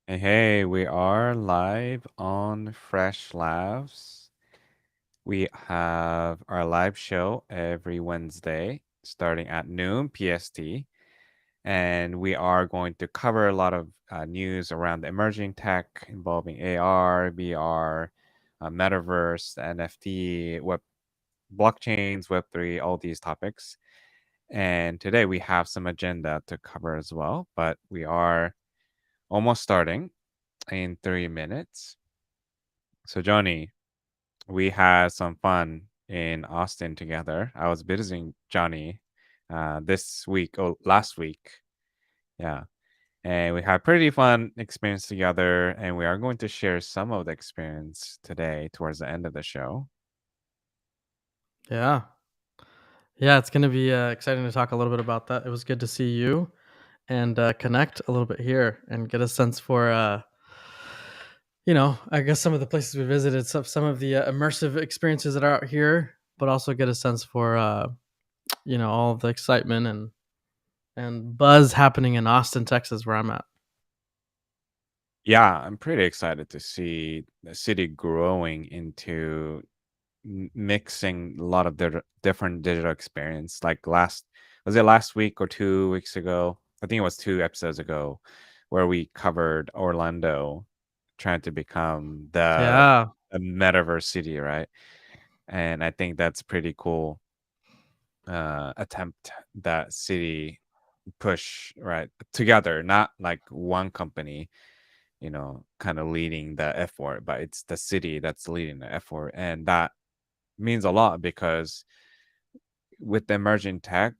Hey, we are live on Fresh Laughs. We have our live show every Wednesday starting at noon PST. And we are going to cover a lot of news around the emerging tech involving AR, VR, Metaverse, NFT, web blockchains, Web3, all these topics. And today we have some agenda to cover as well, but we are almost starting in 3 minutes. So, Johnny, we had some fun in Austin together. I was visiting Johnny this week, last week. Yeah. And we had pretty fun experience together. And we are going to share some of the experience today towards the end of the show. Yeah. Yeah, it's gonna be, exciting to talk a little bit about that. It was good to see you and, connect a little bit here and get a sense for, I guess some of the places we visited, some of the, immersive experiences that are out here, but also get a sense for, all of the excitement and buzz happening in Austin, Texas, where I'm at. Yeah, I'm pretty excited to see the city growing into mixing a lot of different digital experience. Like was it last week or 2 weeks ago? I think it was 2 episodes ago, where we covered Orlando trying to become the Yeah. a metaverse city, right? And I think that's pretty cool attempt that city push right together, not like one company, kind of leading the effort, but it's the city that's leading the effort, and that means a lot because with the emerging tech,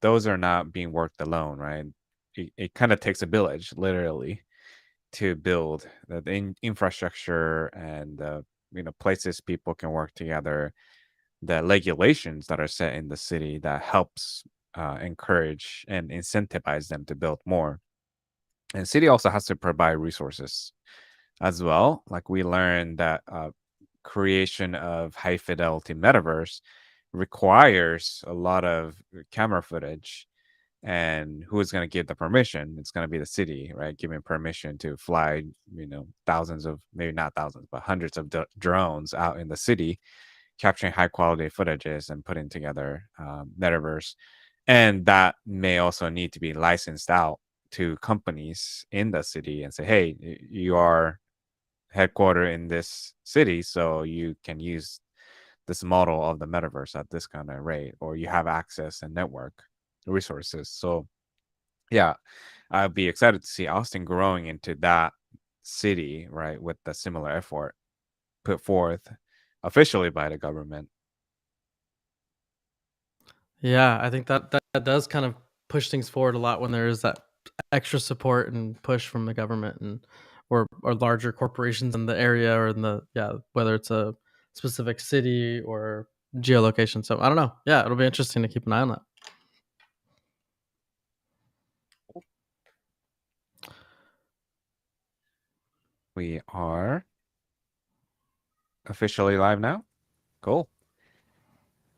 those are not being worked alone, right? It kind of takes a village, literally, to build the infrastructure and the places people can work together, the regulations that are set in the city that helps encourage and incentivize them to build more. And city also has to provide resources as well. Like we learned that creation of high fidelity metaverse requires a lot of camera footage, and who is going to give the permission? It's going to be the city, right, giving permission to fly thousands of, maybe not thousands, but hundreds of drones out in the city, capturing high quality footages and putting together metaverse. And that may also need to be licensed out to companies in the city and say, hey, you are headquartered in this city, so you can use this model of the metaverse at this kind of rate, or you have access and network resources. So yeah, I'd be excited to see Austin growing into that city, right, with the similar effort put forth officially by the government. Yeah, I think that does kind of push things forward a lot when there is that extra support and push from the government and or larger corporations in the area or in the whether it's a specific city or geolocation. So I don't know. Yeah, it'll be interesting to keep an eye on that. We are officially live now. Cool.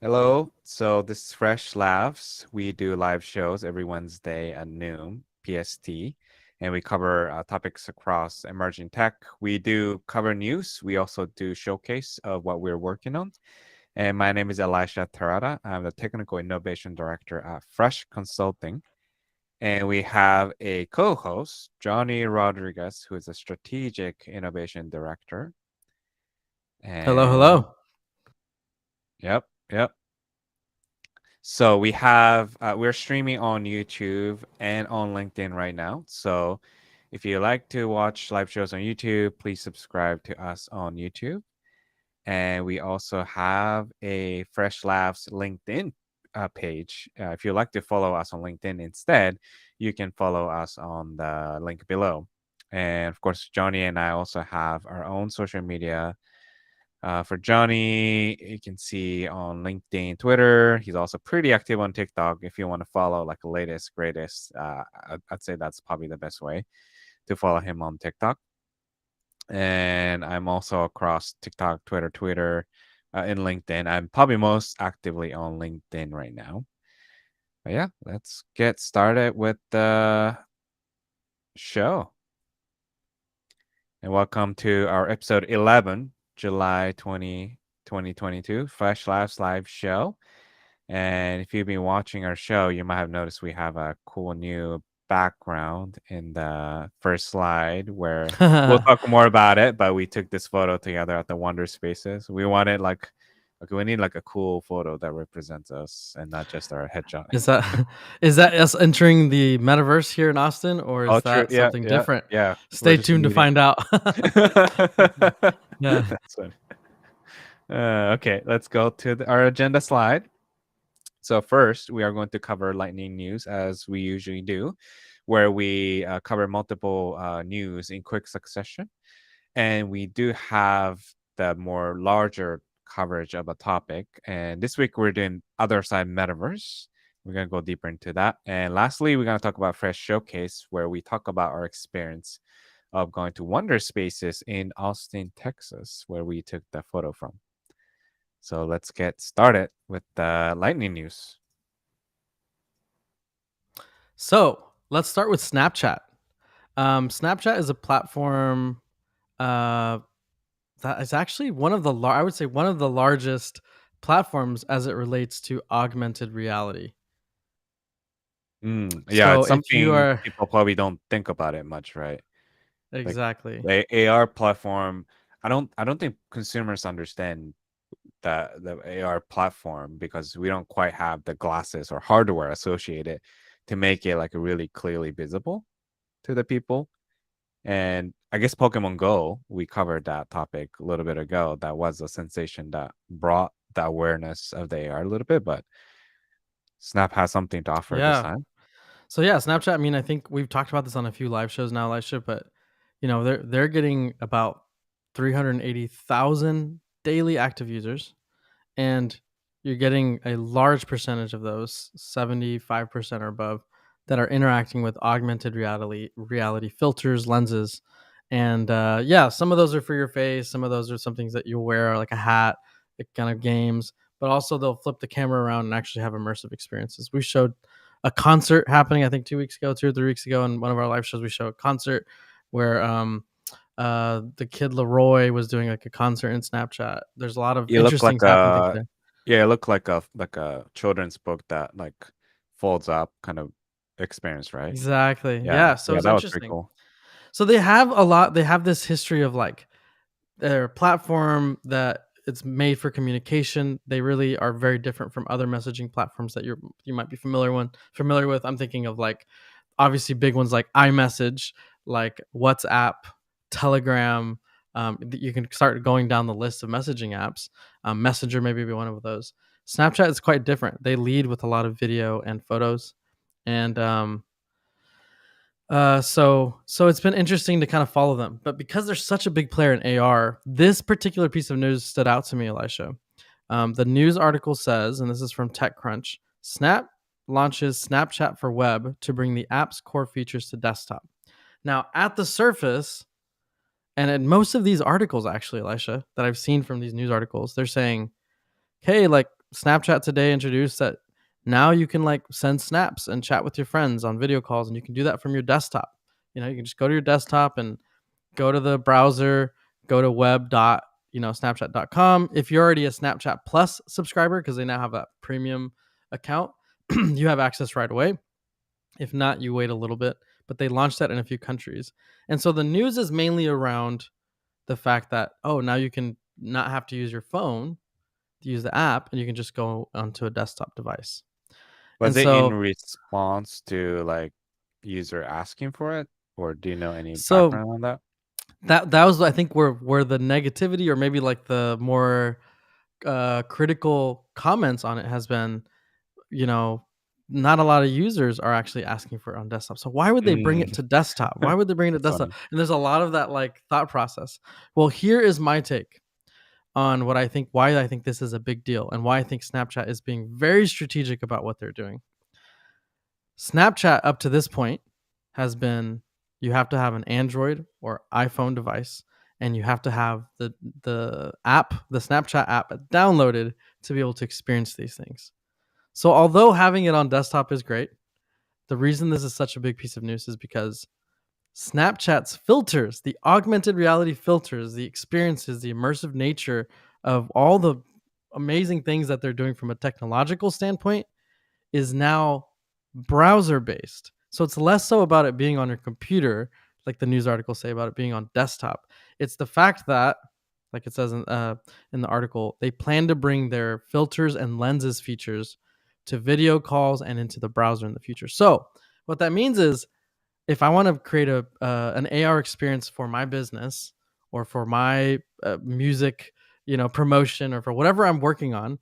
Hello. So this is Fresh Laughs. We do live shows every Wednesday at noon PST, and we cover topics across emerging tech. We do cover news. We also do showcase of what we're working on. And my name is Elisha Terada. I'm the Technical Innovation Director at Fresh Consulting. And we have a co-host, Johnny Rodriguez, who is a Strategic Innovation Director. Hello, And hello. yep, yep. So we're streaming on YouTube and on LinkedIn right now. So if you like to watch live shows on YouTube, please subscribe to us on YouTube. And we also have a Fresh Laughs LinkedIn page. If you'd like to follow us on LinkedIn instead, you can follow us on the link below. And of course, Johnny and I also have our own social media. For Johnny, you can see on LinkedIn, Twitter. He's also pretty active on TikTok. If you want to follow like the latest, greatest, I'd say that's probably the best way to follow him on TikTok. And I'm also across TikTok, Twitter, and LinkedIn. I'm probably most actively on LinkedIn right now. But yeah, let's get started with the show. and welcome to our episode 11, July 2022, Fresh Laughs Live show. And if you've been watching our show, you might have noticed we have a cool new background in the first slide where we'll talk more about it, but we took this photo together at the Wonder Spaces. We wanted okay, we need like a cool photo that represents us and not just our headshot. Is that is that us entering the metaverse here in Austin, or Oh, is true. that Yeah, something yeah, different? yeah. We're Stay just tuned to meeting. find out. Yeah. That's funny. Okay, let's go to our agenda slide. So first, we are going to cover lightning news as we usually do, where we cover multiple news in quick succession. And we do have the more larger coverage of a topic. And this week we're doing Otherside Metaverse. We're going to go deeper into that. And lastly, we're going to talk about Fresh Showcase, where we talk about our experience of going to Wonder Spaces in Austin, Texas, where we took the photo from. So let's get started with the lightning news. So let's start with Snapchat. Snapchat is a platform that is actually one of the I would say one of the largest platforms as it relates to augmented reality. Yeah, So it's if you something are people probably don't think about it much, right? Like exactly the AR platform, I don't think consumers understand the AR platform because we don't quite have the glasses or hardware associated to make it like really clearly visible to the people. And I guess Pokemon Go, we covered that topic a little bit ago. That was a sensation that brought the awareness of the AR a little bit, but Snap has something to offer this yeah. time. So yeah, Snapchat. I mean, I think we've talked about this on a few live shows now, Elisha, but they're getting about 380,000 daily active users, and you're getting a large percentage of those, 75% or above, that are interacting with augmented reality filters, lenses, and yeah, some of those are for your face, some of those are some things that you'll wear, like a hat, like kind of games, but also they'll flip the camera around and actually have immersive experiences. We showed a concert happening, I think 2 weeks ago, 2 or 3 weeks ago, in one of our live shows. We showed a concert where the kid Leroy was doing like a concert in Snapchat. There's a lot of You look interesting like happening a there. Yeah, it looked like a children's book that like folds up kind of experience, right? Exactly. Yeah, Yeah. So yeah, it's that was pretty interesting. cool. So they have a lot. They have this history of like their platform that it's made for communication. They really are very different from other messaging platforms that you might be familiar with. I'm thinking of like obviously big ones like iMessage, like WhatsApp, Telegram. You can start going down the list of messaging apps. Messenger maybe be one of those. Snapchat is quite different. They lead with a lot of video and photos, and so it's been interesting to kind of follow them. But because they're such a big player in AR, this particular piece of news stood out to me, Elisha. The news article says, and this is from TechCrunch, Snap launches Snapchat for web to bring the app's core features to desktop. Now, at the surface, and in most of these articles, actually, Elisha, that I've seen from these news articles, they're saying, hey, like Snapchat today introduced that now you can like send snaps and chat with your friends on video calls, and you can do that from your desktop. You can just go to your desktop and go to the browser, go to snapchat.com. If you're already a Snapchat Plus subscriber, because they now have a premium account, you have access right away. If not, you wait a little bit. But they launched that in a few countries. And so the news is mainly around the fact that, oh, now you can not have to use your phone to use the app, and you can just go onto a desktop device. Was And it in so, response to like user asking for it, or do you know any so background on that? that was, I think, where the negativity, or maybe like the more critical comments on it has been, you know, not a lot of users are actually asking for it on desktop. So why would they bring Mm, it to desktop? Why would they bring it to that's desktop? funny. And there's a lot of that like thought process. Well, here is my take on why I think this is a big deal, and why I think Snapchat is being very strategic about what they're doing. Snapchat up to this point has been, you have to have an Android or iPhone device, and you have to have the Snapchat app downloaded to be able to experience these things. So although having it on desktop is great, the reason this is such a big piece of news is because Snapchat's filters, the augmented reality filters, the experiences, the immersive nature of all the amazing things that they're doing from a technological standpoint is now browser based. So it's less so about it being on your computer, like the news articles say about it being on desktop. It's the fact that, like it says in the article, they plan to bring their filters and lenses features to video calls and into the browser in the future. So what that means is, if I want to create an AR experience for my business or for my music, promotion, or for whatever I'm working on,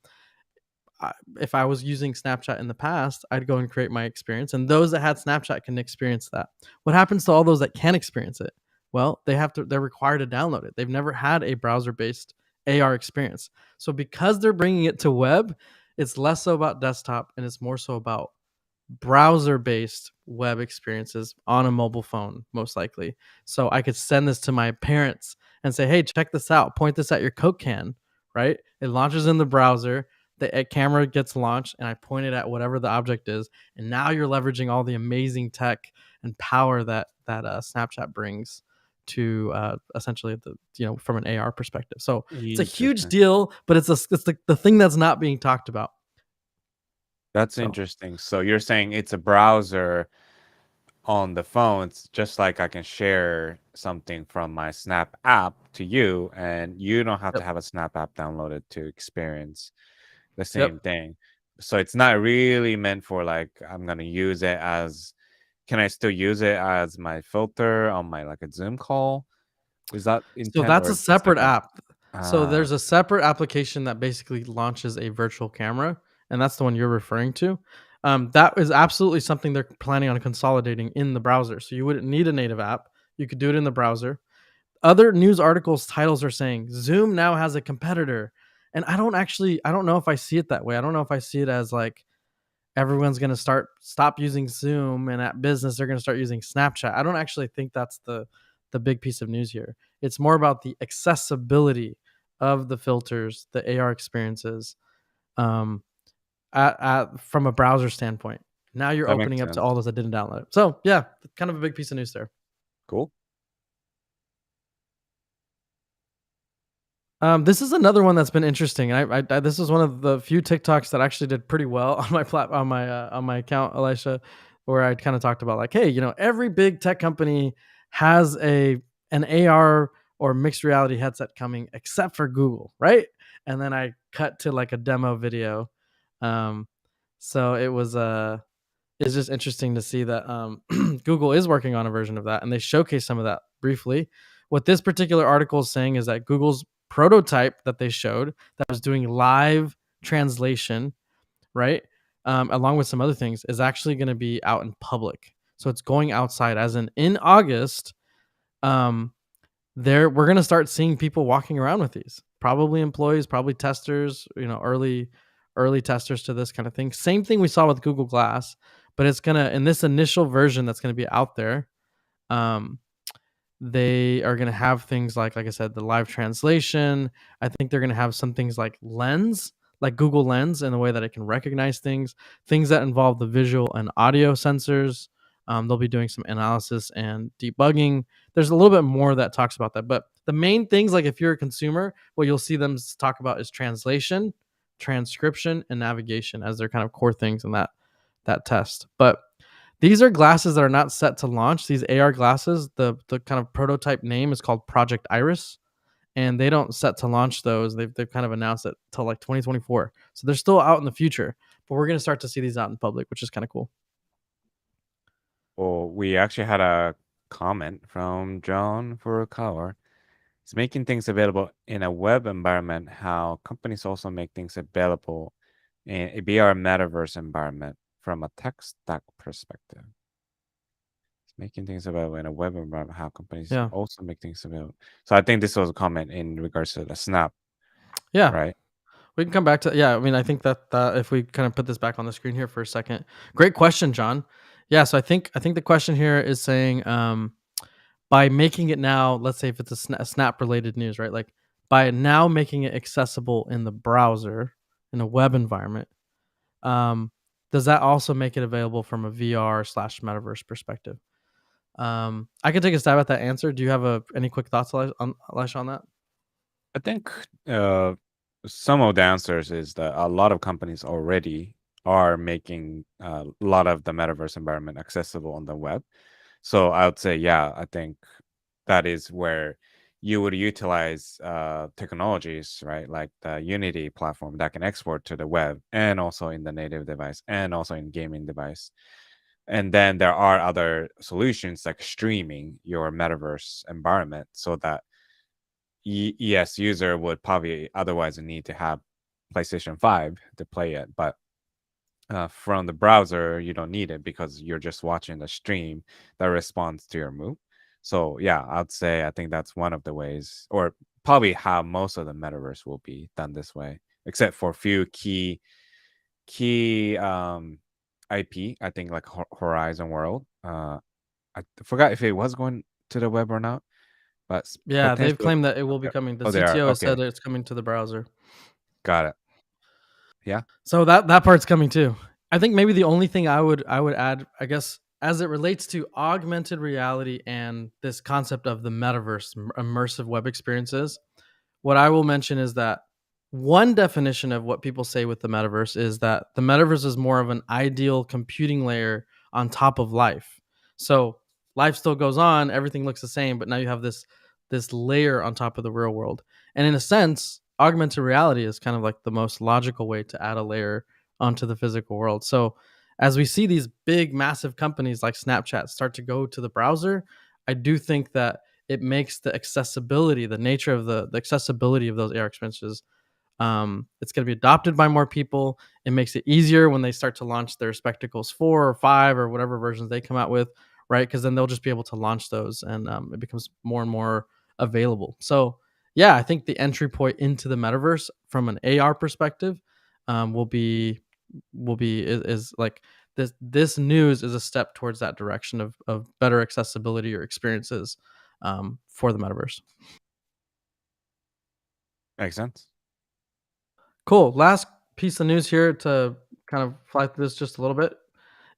if I was using Snapchat in the past, I'd go and create my experience, and those that had Snapchat can experience that. What happens to all those that can't experience it? Well, they're required to download it. They've never had a browser-based AR experience. So because they're bringing it to web, it's less so about desktop and it's more so about browser-based web experiences on a mobile phone, most likely. So I could send this to my parents and say, "Hey, check this out. Point this at your Coke can." Right? It launches in the browser. The camera gets launched, and I point it at whatever the object is. And now you're leveraging all the amazing tech and power that Snapchat brings to essentially from an AR perspective. So it's a huge Interesting. deal, but it's the thing that's not being talked about. That's So interesting. So you're saying it's a browser on the phone. It's just like I can share something from my Snap app to you, and you don't have to yep, have a Snap app downloaded to experience the yep. same thing. So it's not really meant for like I'm gonna use it as. Can I still use it as my filter on my like a Zoom call? Is that So intent, that's or a it's just like separate a app. So ah there's a separate application that basically launches a virtual camera, and that's the one you're referring to. That is absolutely something they're planning on consolidating in the browser. So you wouldn't need a native app. You could do it in the browser. Other news articles titles are saying Zoom now has a competitor. And I don't know if I see it that way. I don't know if I see it as like everyone's going to stop using Zoom, and at business they're going to start using Snapchat. I don't actually think that's the big piece of news here. It's more about the accessibility of the filters, the AR experiences, um, from a browser standpoint. Now you're that makes opening up to sense. all those that didn't download it. So yeah, kind of a big piece of news there. Cool. This is another one that's been interesting. This is one of the few TikToks that actually did pretty well on my on my account, Elisha, where I kind of talked about like, hey, every big tech company has an AR or mixed reality headset coming, except for Google, right? And then I cut to like a demo video. Um, so it's just interesting to see that Google is working on a version of that, and they showcase some of that briefly. What this particular article is saying is that Google's prototype that they showed that was doing live translation, right, along with some other things, is actually going to be out in public. So it's going outside, as in August. Um, we're going to start seeing people walking around with these, probably employees, probably testers, early testers to this kind of thing. Same thing we saw with Google Glass, but it's going to, in this initial version that's going to be out there, um, they are going to have things like I said, the live translation. I think they're going to have some things like Lens, like Google Lens, in the way that it can recognize things that involve the visual and audio sensors. They'll be doing some analysis and debugging. There's a little bit more that talks about that, but the main things, like if you're a consumer, what you'll see them talk about is translation, transcription, and navigation as their kind of core things in that test. But these are glasses that are not set to launch. These AR glasses, the kind of prototype name is called Project Iris, and they don't set to launch those. They've kind of announced it till like 2024. So they're still out in the future, but we're going to start to see these out in public, which is kind of cool. Well, we actually had a comment from John Furukawa. It's making things available in a web environment, how companies also make things available in a VR metaverse environment from a tech stack perspective. It's making things available in a web environment, how companies Yeah. also make things available. So I think this was a comment in regards to the Snap, Yeah. right? We can come back to, yeah. I mean, I think that if we kind of put this back on the screen here for a second, great question, John. Yeah. So I think the question here is saying, by making it now, let's say if it's a snap related news, right? Like by now making it accessible in the browser in a web environment, um, does that also make it available from a VR/metaverse perspective? I can take a stab at that answer. Do you have any quick thoughts, Elisha, on that? I think uh, some of the answers is that a lot of companies already are making a lot of the metaverse environment accessible on the web. So I would say, yeah, I think that is where you would utilize technologies, right? Like the Unity platform that can export to the web and also in the native device and also in gaming device. And then there are other solutions like streaming your metaverse environment so that yes, user would probably otherwise need to have PlayStation 5 to play it, but from the browser, you don't need it because you're just watching the stream that responds to your move. So yeah, I'd say I think that's one of the ways, or probably how most of the metaverse will be done this way, except for a few key IP. I think like Horizon World. I forgot if it was going to the web or not, but Yeah, they've potentially. claimed that it will be Okay. coming. The Oh, they are. CTO has Okay, said that it's coming to the browser. got it. Yeah, So that part's coming too. I think maybe the only thing I would add, I guess, as it relates to augmented reality and this concept of the metaverse, immersive web experiences, what I will mention is that one definition of what people say with the metaverse is that the metaverse is more of an ideal computing layer on top of life. So life still goes on, everything looks the same, but now you have this layer on top of the real world. And in a sense, augmented reality is kind of like the most logical way to add a layer onto the physical world. So as we see these big massive companies like Snapchat start to go to the browser, I do think that it makes the accessibility, the nature of the accessibility of those AR experiences, it's going to be adopted by more people. It makes it easier when they start to launch their Spectacles 4 or 5 or whatever versions they come out with, right? Because then they'll just be able to launch those, and it becomes more and more available. So, yeah, I think the entry point into the metaverse from an AR perspective will be is like this news is a step towards that direction of better accessibility or experiences for the metaverse. makes sense. Cool. Last piece of news here to kind of fly through this just a little bit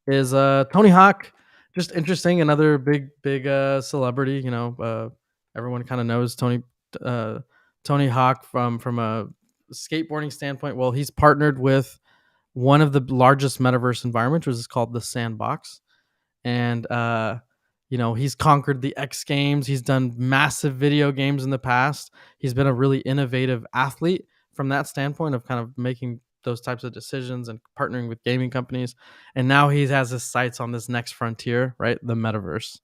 is Tony Hawk. Just interesting, another big celebrity. Everyone kind of knows uh, Tony Hawk from a skateboarding standpoint. Well, he's partnered with one of the largest metaverse environments, which is called the Sandbox, and he's conquered the X Games. He's done massive video games in the past. He's been a really innovative athlete from that standpoint of kind of making those types of decisions and partnering with gaming companies. And now he has his sights on this next frontier, right? The metaverse.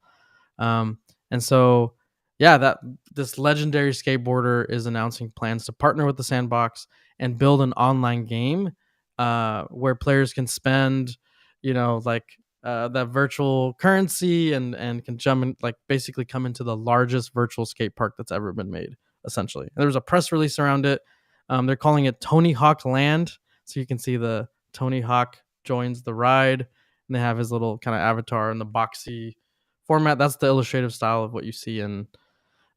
And so, yeah, that this legendary skateboarder is announcing plans to partner with the Sandbox and build an online game where players can spend, like that virtual currency and can jump in, like basically come into the largest virtual skate park that's ever been made. Essentially, and there was a press release around it. They're calling it Tony Hawk Land, so you can see the Tony Hawk joins the ride, and they have his little kind of avatar in the boxy format. That's the illustrative style of what you see in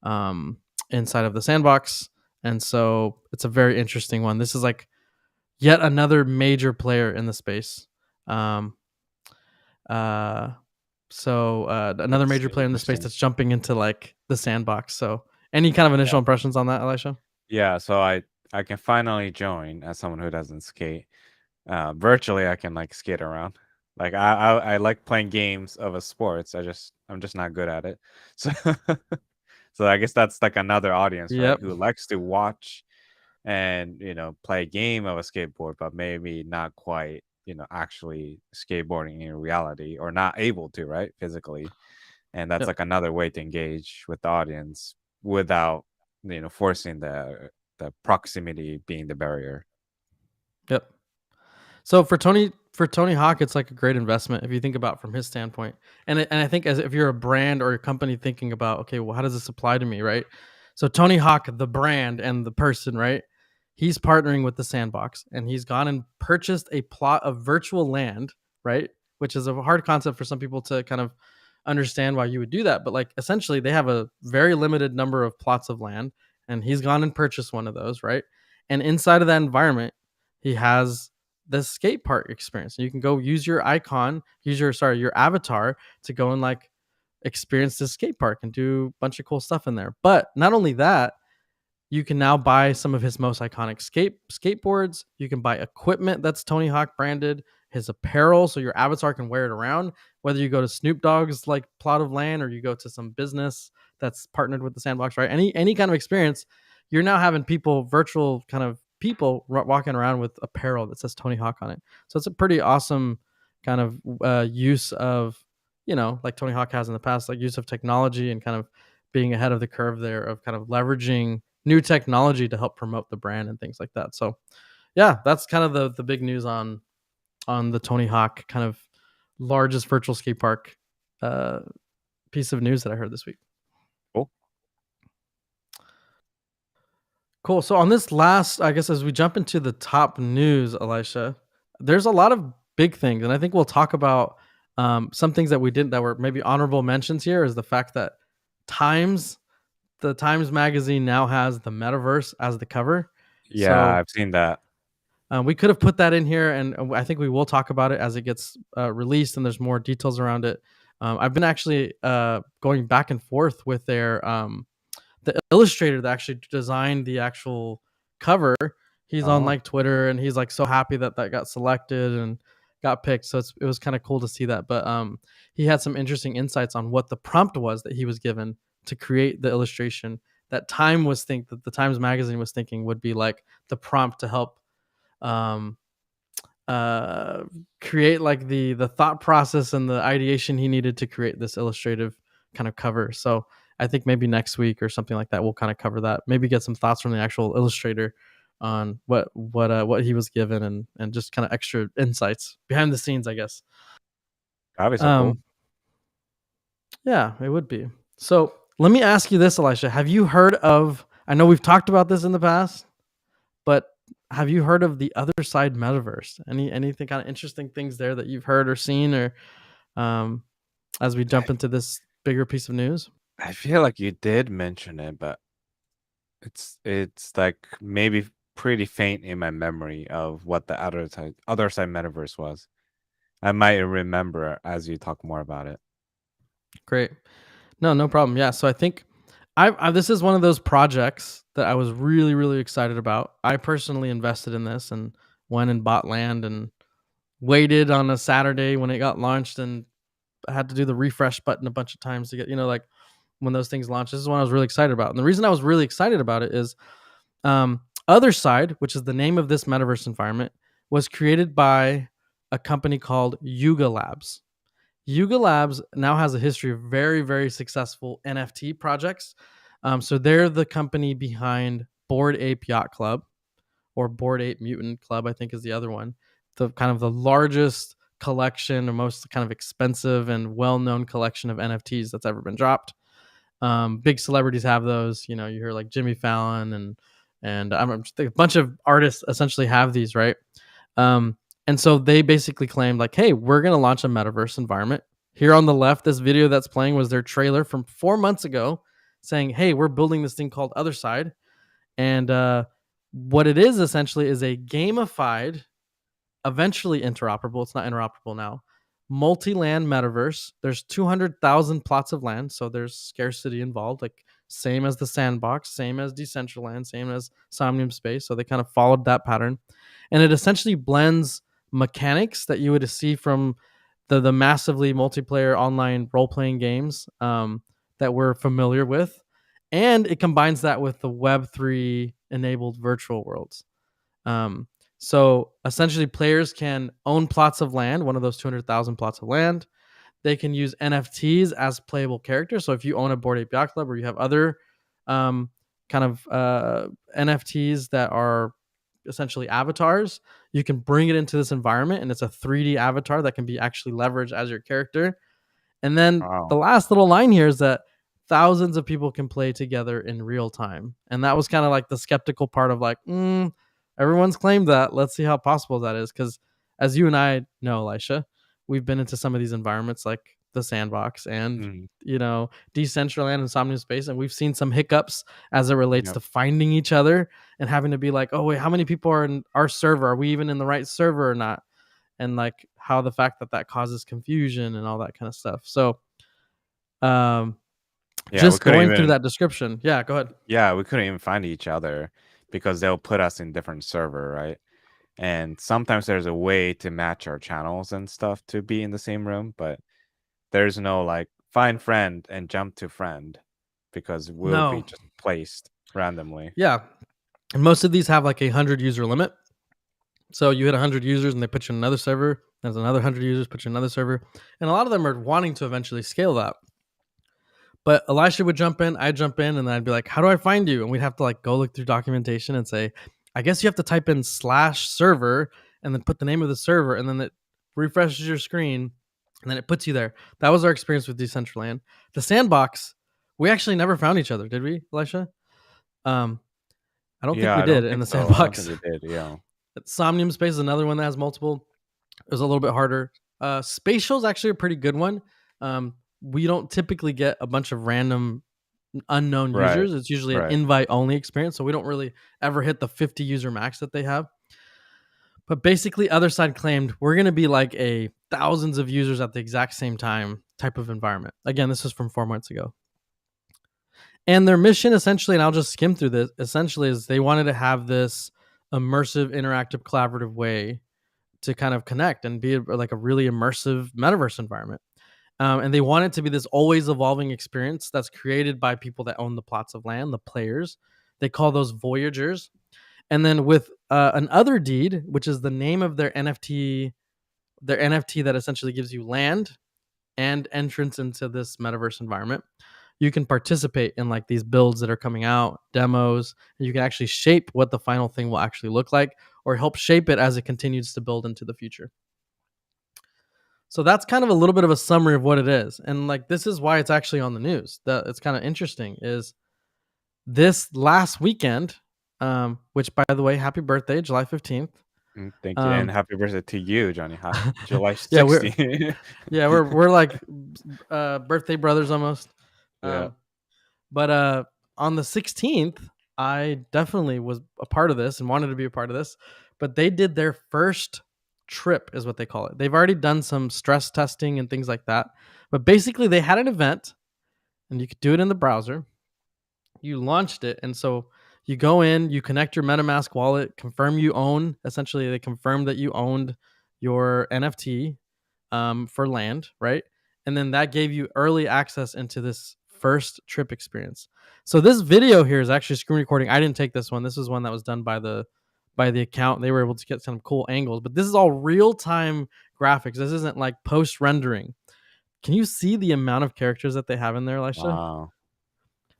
um, inside of the Sandbox, and so it's a very interesting one. This is like yet another major player in the space. Um, uh, another That's major player in the space interesting. that's jumping into like the Sandbox. So any kind of initial impressions on that, Elisha? Yeah, so I can finally join as someone who doesn't skate. Virtually, I can like skate around. Like I like playing games of a sports. I'm just not good at it. So so I guess that's like another audience, right? Yep. Who likes to watch and play a game of a skateboard, but maybe not quite actually skateboarding in reality or not able to, right? Physically. And that's Yep. like another way to engage with the audience without forcing the proximity being the barrier. Yep. So for Tony Hawk, it's like a great investment if you think about from his standpoint. And I think as if you're a brand or a company thinking about, okay, well, how does this apply to me, right? So Tony Hawk, the brand and the person, right? He's partnering with the Sandbox, and he's gone and purchased a plot of virtual land, right? Which is a hard concept for some people to kind of understand why you would do that. But like essentially, they have a very limited number of plots of land, and he's gone and purchased one of those, right? And inside of that environment, he has the skate park experience. You can go use your icon, use your avatar to go and like experience this skate park and do a bunch of cool stuff in there. But not only that, you can now buy some of his most iconic skateboards. You can buy equipment that's Tony Hawk branded, his apparel, so your avatar can wear it around. Whether you go to Snoop Dogg's like plot of land or you go to some business that's partnered with the sandbox, right? Any kind of experience, you're now having people, virtual kind of people, walking around with apparel that says Tony Hawk on it. So it's a pretty awesome kind of use of, like Tony Hawk has in the past, like use of technology and kind of being ahead of the curve there of kind of leveraging new technology to help promote the brand and things like that. So yeah, that's kind of the big news on the Tony Hawk kind of largest virtual skate park piece of news that I heard this week. Cool. Cool. So on this last, I guess as we jump into the top news, Elisha, there's a lot of big things, and I think we'll talk about some things that we didn't, that were maybe honorable mentions here, is the fact that the Times magazine now has the Metaverse as the cover. Yeah, So I've seen that. we could have put that in here, and I think we will talk about it as it gets released and there's more details around it. I've been actually going back and forth with their the illustrator that actually designed the actual cover. He's on Oh, like Twitter, and he's like so happy that got selected and got picked. So it was kind of cool to see that. But he had some interesting insights on what the prompt was that he was given to create the illustration that the Times magazine was thinking would be like the prompt to help um, create like the thought process and the ideation he needed to create this illustrative kind of cover. So I think maybe next week or something like that we'll kind of cover that. Maybe get some thoughts from the actual illustrator on what he was given, and just kind of extra insights behind the scenes, I guess. that'd be so cool. Yeah, it would be. So let me ask you this, Elisha. Have you heard of? I know we've talked about this in the past, but have you heard of the Otherside Metaverse? Anything kind of interesting things there that you've heard or seen, or as we jump into this bigger piece of news? I feel like you did mention it, but it's like maybe pretty faint in my memory of what the other side metaverse was. I might remember as you talk more about it. Great. No problem. Yeah. So I think this is one of those projects that I was really, really excited about. I personally invested in this and went and bought land and waited on a Saturday when it got launched, and I had to do the refresh button a bunch of times to get, like when those things launch. This is one I was really excited about. And the reason I was really excited about it is Otherside, which is the name of this metaverse environment, was created by a company called Yuga Labs. Yuga Labs now has a history of very, very successful NFT projects. So they're the company behind Bored Ape Yacht Club, or Bored Ape Mutant Club, I think is the other one. The kind of the largest collection, or most kind of expensive and well-known collection of NFTs that's ever been dropped. Big celebrities have those. You hear like Jimmy Fallon and a bunch of artists essentially have these, right? And so they basically claimed like, hey, we're going to launch a metaverse environment. Here on the left, this video that's playing was their trailer from 4 months ago saying, hey, we're building this thing called Otherside. And what it is essentially is a gamified, eventually interoperable, it's not interoperable now, multi-land metaverse. There's 200,000 plots of land, so there's scarcity involved, like same as the Sandbox, same as Decentraland, same as Somnium Space. So they kind of followed that pattern, and it essentially blends mechanics that you would see from the massively multiplayer online role-playing games that we're familiar with, and it combines that with the Web3 enabled virtual worlds. So essentially, players can own plots of land, one of those 200,000 plots of land. They can use NFTs as playable characters. So if you own a Bored Ape Yacht Club, or you have other kind of NFTs that are essentially avatars, you can bring it into this environment, and it's a 3D avatar that can be actually leveraged as your character. And then the Wow. last little line here is that thousands of people can play together in real time. And that was kind of like the skeptical part of like, everyone's claimed that. Let's see how possible that is. Because as you and I know, Elisha, we've been into some of these environments like the Sandbox and, Mm, Decentraland and Somnium Space. And we've seen some hiccups as it relates yep. to finding each other and having to be like, oh, wait, how many people are in our server? Are we even in the right server or not? And like how the fact that causes confusion and all that kind of stuff. So Um, Yeah, we just couldn't going through even that description. Yeah, go ahead. yeah, we couldn't even find each other because they'll put us in different server, right? And sometimes there's a way to match our channels and stuff to be in the same room, but there's no like find friend and jump to friend because we'll be No. just placed randomly. Yeah. And most of these have like a 100 user limit. So you hit 100 users and they put you in another server. There's another 100 users, put you in another server. And a lot of them are wanting to eventually scale that. But Elisha would jump in, I'd jump in, and then I'd be like, how do I find you? And we'd have to like go look through documentation and say, I guess you have to type in /server and then put the name of the server, and then it refreshes your screen and then it puts you there. That was our experience with Decentraland. The sandbox, we actually never found each other, did we, Elisha? I don't think Yeah, we I did don't in think the so. I don't think sandbox. we did. Yeah. Somnium Space is another one that has multiple. It was a little bit harder. Spatial is actually a pretty good one. We don't typically get a bunch of random unknown Right. users. It's usually an Right. invite only experience, so we don't really ever hit the 50 user max that they have. But basically, Otherside claimed we're going to be like a thousands of users at the exact same time type of environment. Again, this is from 4 months ago. And their mission essentially, and I'll just skim through this, essentially is they wanted to have this immersive, interactive, collaborative way to kind of connect and be like a really immersive metaverse environment. And they want it to be this always evolving experience that's created by people that own the plots of land, the players. They call those voyagers. And then with an other deed, which is the name of their NFT that essentially gives you land and entrance into this metaverse environment, you can participate in like these builds that are coming out, demos, and you can actually shape what the final thing will actually look like or help shape it as it continues to build into the future. So that's kind of a little bit of a summary of what it is. And like this is why it's actually on the news. That it's kind of interesting is this last weekend, which by the way, happy birthday, July 15th. Thank you. And Um happy birthday to you, Johnny. July yeah, 60th. we're like birthday brothers almost. Yeah. Um but on the 16th, I definitely was a part of this and wanted to be a part of this. But they did their first trip, is what they call it. They've already done some stress testing and things like that. But basically, they had an event and you could do it in the browser. You launched it. And so you go in, you connect your MetaMask wallet, confirm you own, essentially, they confirmed that you owned your NFT for land, right? And then that gave you early access into this first trip experience. So this video here is actually screen recording. I didn't take this one. This is one that was done by the account. They were able to get some cool angles, but this is all real time graphics. This isn't like post rendering. Can you see the amount of characters that they have in there, Elisha? Wow.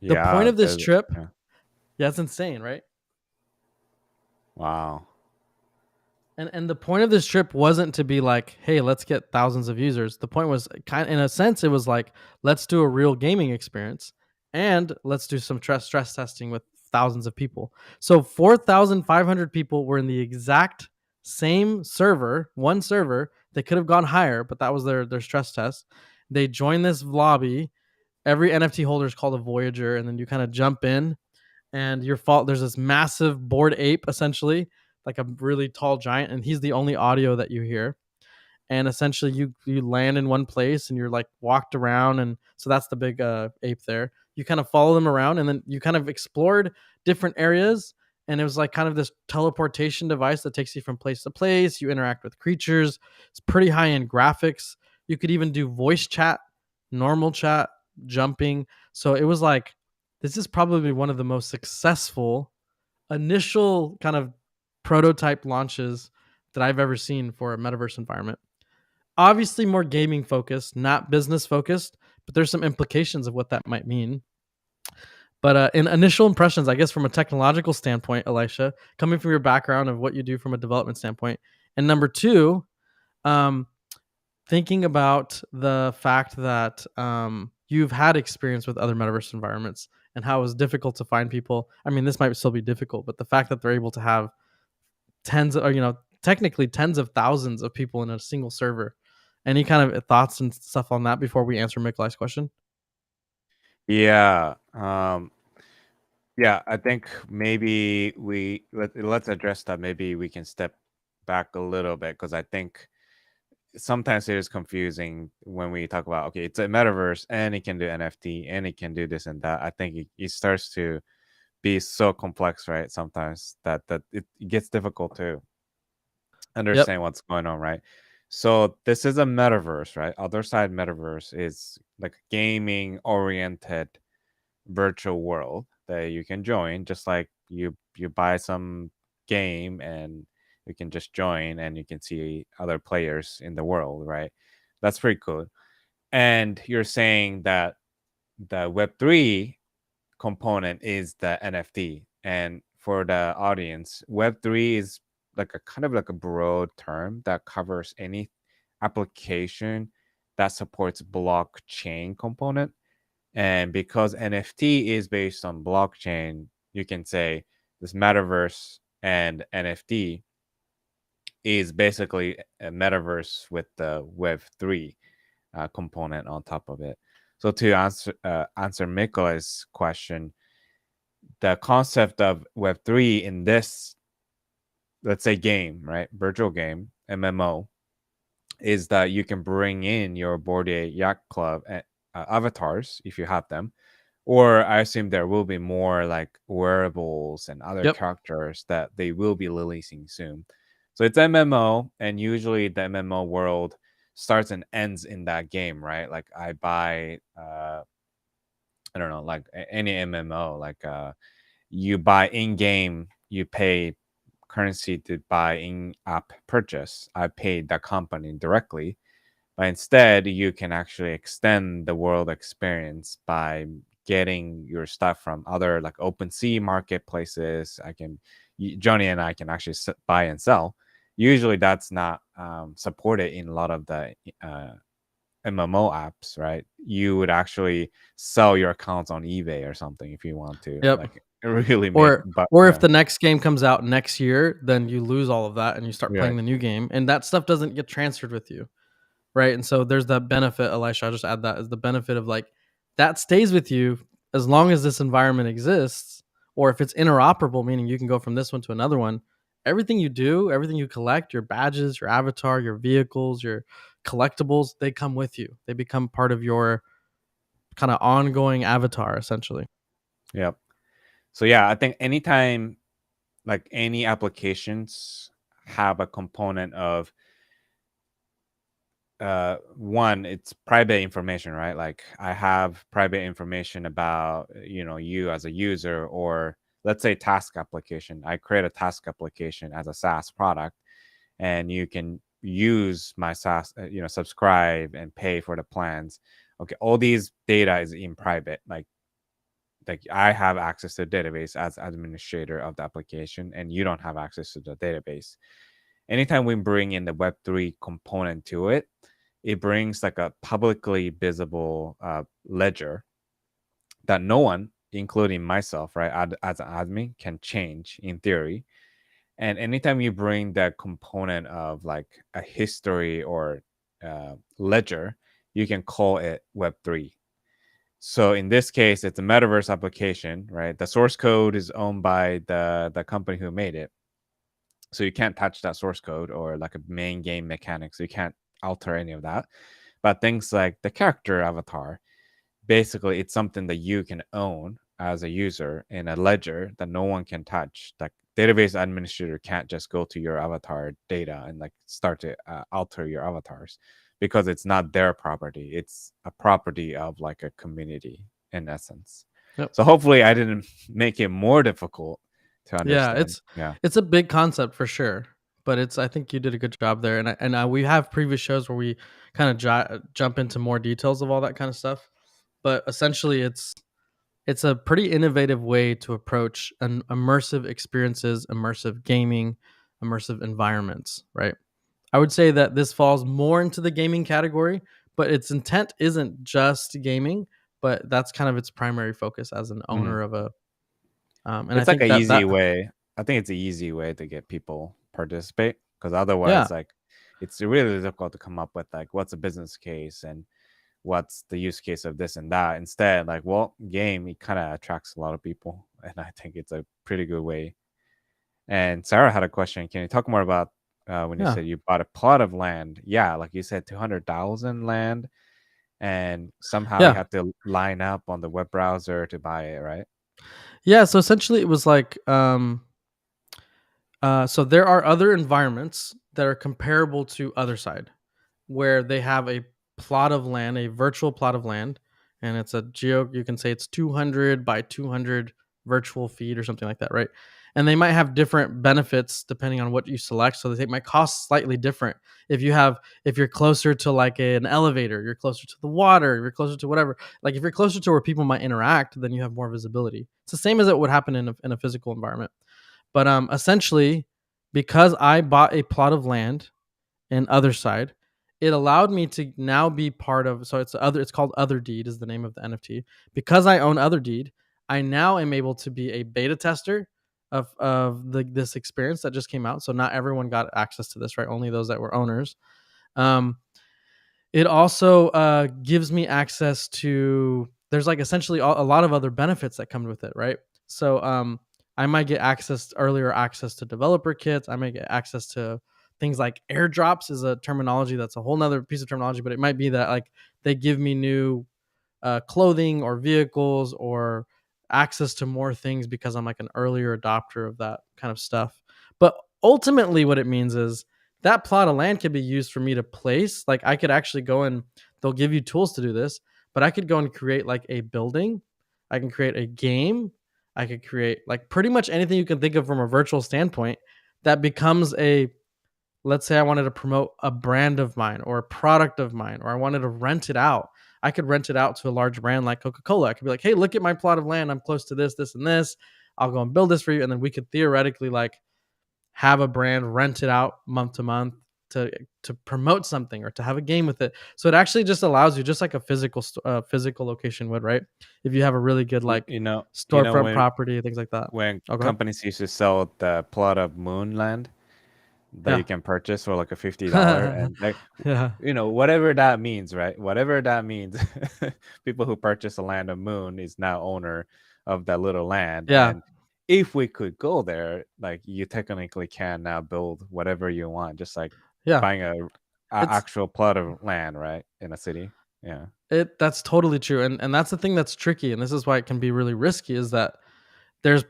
The point Yeah. of this trip, Yeah. yeah, it's insane, right? Wow. And the point of this trip wasn't to be like, hey, let's get thousands of users. The point was kind of, in a sense, it was like, let's do a real gaming experience and let's do some stress testing with thousands of people. So 4,500 people were in the exact same server, one server. They could have gone higher, but that was their stress test. They joined this lobby. Every NFT holder is called a Voyager, and then you kind of jump in and there's this massive bored ape, essentially like a really tall giant, and he's the only audio that you hear. And essentially you land in one place and you're like walked around, and so that's the big ape there. You kind of follow them around and then you kind of explored different areas, and it was like kind of this teleportation device that takes you from place to place. You interact with creatures. It's pretty high end graphics. You could even do voice chat, normal chat, jumping. So it was like, this is probably one of the most successful initial kind of prototype launches that I've ever seen for a metaverse environment. Obviously, more gaming focused, not business focused, but there's some implications of what that might mean. But in initial impressions, I guess from a technological standpoint, Elisha, coming from your background of what you do from a development standpoint, and number two, um, thinking about the fact that you've had experience with other metaverse environments and how it was difficult to find people. I mean, this might still be difficult, but the fact that they're able to have tens of, or technically tens of thousands of people in a single server. Any kind of thoughts and stuff on that before we answer Mikolai's question? Yeah. Yeah, I think maybe let's address that. Maybe we can step back a little bit because I think sometimes it is confusing when we talk about, okay, it's a metaverse and it can do NFT and it can do this and that. I think it starts to be so complex, right? Sometimes that it gets difficult to Yep. understand what's going on, right? So this is a metaverse, right? Otherside metaverse is like a gaming oriented virtual world that you can join, just like you buy some game and you can just join and you can see other players in the world, right? That's pretty cool. And you're saying that the Web3 component is the NFT. And for the audience, Web3 is like a kind of like a broad term that covers any application that supports blockchain component. And because NFT is based on blockchain, you can say this metaverse and NFT is basically a metaverse with the Web3 component on top of it. So to answer Mikola's question, the concept of Web3 in this, let's say, game, right, virtual game, MMO, is that you can bring in your Bored Ape Yacht Club avatars if you have them, or I assume there will be more like wearables and other Yep. characters that they will be releasing soon. So it's MMO, and usually the MMO world starts and ends in that game, right? Like I buy, I don't know, like any MMO, like you buy in game, you pay currency to buy in app purchase. I paid the company directly, but instead you can actually extend the world experience by getting your stuff from other like OpenSea marketplaces. Johnny and I can actually buy and sell. Usually that's not supported in a lot of the MMO apps, right? You would actually sell your accounts on eBay or something if you want to, Yep. like really make. Or But or if yeah, the next game comes out next year, then you lose all of that and you start yeah, playing the new game, and that stuff doesn't get transferred with you, right? And so there's that benefit, Elisha. I'll just add that is the benefit of like that stays with you as long as this environment exists, or if it's interoperable, meaning you can go from this one to another one. Everything you do, everything you collect, your badges, your avatar, your vehicles, your collectibles, they come with you. They become part of your kind of ongoing avatar, essentially. yep. So yeah, I think anytime like any applications have a component of one, it's private information, right? Like I have private information about you as a user, or let's say task application. I create a task application as a SaaS product, and you can use my SaaS, subscribe and pay for the plans. Okay, all these data is in private. Like I have access to the database as administrator of the application, and you don't have access to the database. Anytime we bring in the Web3 component to it, it brings like a publicly visible ledger that no one, including myself, right, as an admin, can change in theory. And anytime you bring that component of like a history or ledger, you can call it Web3. So in this case, it's a metaverse application, right? The source code is owned by the company who made it. So you can't touch that source code or like a main game mechanics. So you can't alter any of that. But things like the character avatar, basically it's something that you can own as a user in a ledger that no one can touch. Like database administrator can't just go to your avatar data and like start to alter your avatars, because it's not their property. It's a property of like a community in essence. Yep. So hopefully I didn't make it more difficult to Yeah, understand. Yeah. it's a big concept for sure, but it's I think you did a good job there, we have previous shows where we kind of jump into more details of all that kind of stuff. But essentially, it's a pretty innovative way to approach an immersive experiences, immersive gaming, immersive environments, right? I would say that this falls more into the gaming category, but its intent isn't just gaming, but that's kind of its primary focus as an Mhm. owner of a and I It's like think a that easy way. I think it's an easy way to get people participate, because yeah, otherwise, like, it's really difficult to come up with like what's a business case and what's the use case of this and that. Instead, like, well, game, it kind of attracts a lot of people, and I think it's a pretty good way. And Sarah had a question. Can you talk more about when you Yeah. said you bought a plot of land. Yeah, like you said, 200,000 land, and somehow you Yeah. have to line up on the web browser to buy it, right? Yeah, so essentially it was like so there are other environments that are comparable to Otherside, where they have a plot of land, a virtual plot of land, and it's a geo. You can say it's 200 by 200 virtual feet or something like that, right? And they might have different benefits depending on what you select. So they might cost slightly different. If you're closer to like an elevator, you're closer to the water, you're closer to whatever. Like if you're closer to where people might interact, then you have more visibility. It's the same as it would happen in a physical environment. But essentially, because I bought a plot of land in Otherside, it allowed me to now be part of. So it's called Other Deed is the name of the NFT. Because I own Other Deed, I now am able to be a beta tester of this experience that just came out. So not everyone got access to this, right? Only those that were owners. Um, it also gives me access to. There's like essentially a lot of other benefits that come with it, right? So I might get earlier access to developer kits. I might get access to things like airdrops is a terminology that's a whole nother piece of terminology, but it might be that like they give me new clothing or vehicles or access to more things because I'm like an earlier adopter of that kind of stuff. But ultimately, what it means is that plot of land can be used for me to place. Like I could actually go and they'll give you tools to do this, but I could go and create like a building. I can create a game. I could create like pretty much anything you can think of from a virtual standpoint that becomes a, let's say I wanted to promote a brand of mine or a product of mine, or I wanted to rent it out. I could rent it out to a large brand like Coca-Cola. I could be like, hey, look at my plot of land. I'm close to this, this, and this. I'll go and build this for you. And then we could theoretically like have a brand rent it out month to month to promote something or to have a game with it. So it actually just allows you, just like a physical location would, right? If you have a really good You, like you know, you know storefront property, things like that. when Oh, go ahead. companies used to sell the plot of moon land that Yeah. you can purchase for like a $50, and like, Yeah. whatever that means, right? Whatever that means, people who purchase a land of moon is now owner of that little land. Yeah. And if we could go there, like you technically can now build whatever you want, just like Yeah. buying a It's actual plot of land, right, in a city. Yeah. That's totally true, and that's the thing that's tricky, and this is why it can be really risky. Is that there's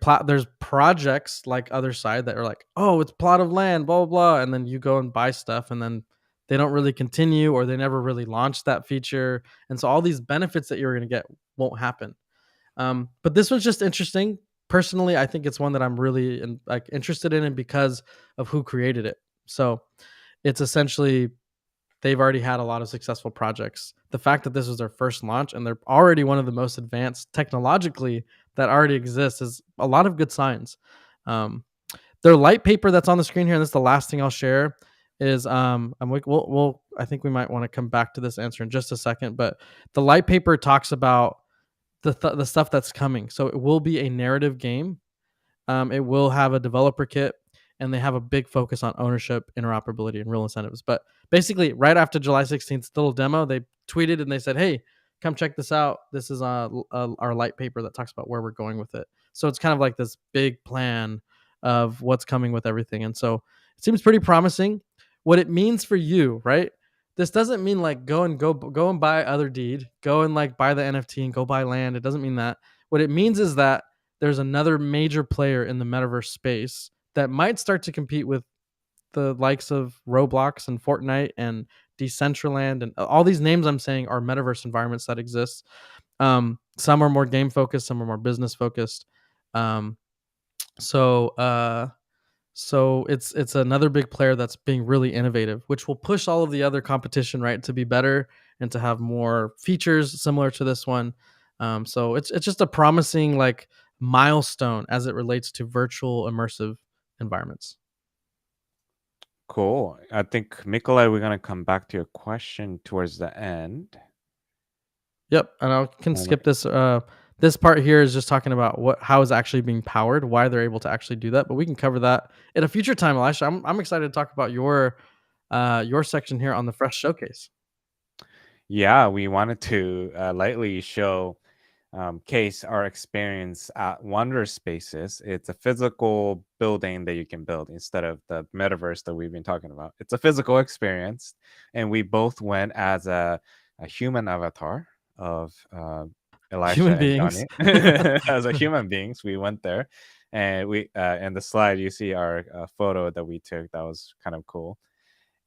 projects like Other Side that are like, oh, it's plot of land, blah blah blah, and then you go and buy stuff, and then they don't really continue, or they never really launch that feature, and so all these benefits that you're going to get won't happen. But this was just interesting. Personally, I think it's one that I'm really like interested in, and because of who created it. So it's essentially they've already had a lot of successful projects. The fact that this was their first launch and they're already one of the most advanced technologically that already exists is a lot of good signs. Um, their light paper that's on the screen here, and this is the last thing I'll share, is we'll I think we might want to come back to this answer in just a second, but the light paper talks about the stuff that's coming. So it will be a narrative game. It will have a developer kit, and they have a big focus on ownership, interoperability, and real incentives. But basically, right after July 16th little demo, they tweeted and they said, "Hey, come check this out. This is our light paper that talks about where we're going with it." So it's kind of like this big plan of what's coming with everything, and so it seems pretty promising. What it means for you, right? This doesn't mean like go and buy Other Deed, go and like buy the NFT and go buy land. It doesn't mean that. What it means is that there's another major player in the metaverse space that might start to compete with the likes of Roblox and Fortnite and Decentraland and all these names I'm saying are metaverse environments that exist. Some are more game focused, some are more business focused. Um, so so it's another big player that's being really innovative, which will push all of the other competition right to be better and to have more features similar to this one. So it's just a promising like milestone as it relates to virtual immersive environments. Cool. I think, Mikolai, we're gonna come back to your question towards the end. Yep, and I can And skip this. This part here is just talking about how is actually being powered, why they're able to actually do that. But we can cover that at a future time, Elisha. I'm excited to talk about your section here on the Fresh Showcase. yeah, we wanted to lightly show case our experience at Wonder Spaces. It's a physical building that you can build instead of the metaverse that we've been talking about. It's a physical experience, and we both went as a human avatar of Elisha Human and beings. Johnny. As a human beings, we went there, and we in the slide you see our photo that we took. That was kind of cool,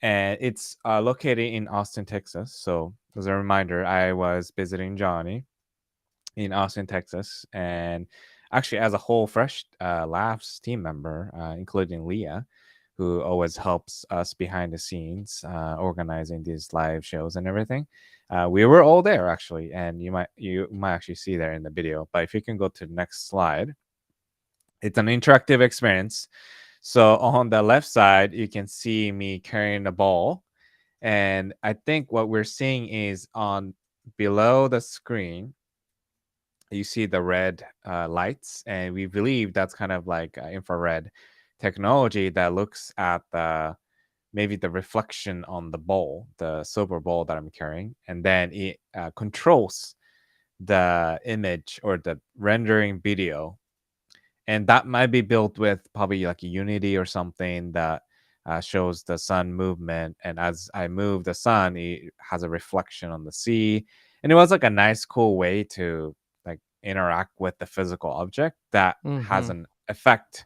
and it's located in Austin, Texas. So as a reminder, I was visiting Johnny in Austin, Texas, and actually as a whole Fresh Laughs team member, including Leah, who always helps us behind the scenes, organizing these live shows and everything. We were all there actually, and you might actually see there in the video. But if you can go to the next slide, it's an interactive experience. So on the left side, you can see me carrying the ball, and I think what we're seeing is on below the screen you see the red lights, and we believe that's kind of like infrared technology that looks at the maybe the reflection on the ball, the silver ball that I'm carrying, and then it controls the image or the rendering video, and that might be built with probably like a Unity or something that shows the sun movement. And as I move the sun, it has a reflection on the sea. And it was like a nice, cool way to like interact with the physical object that has Hmm. an effect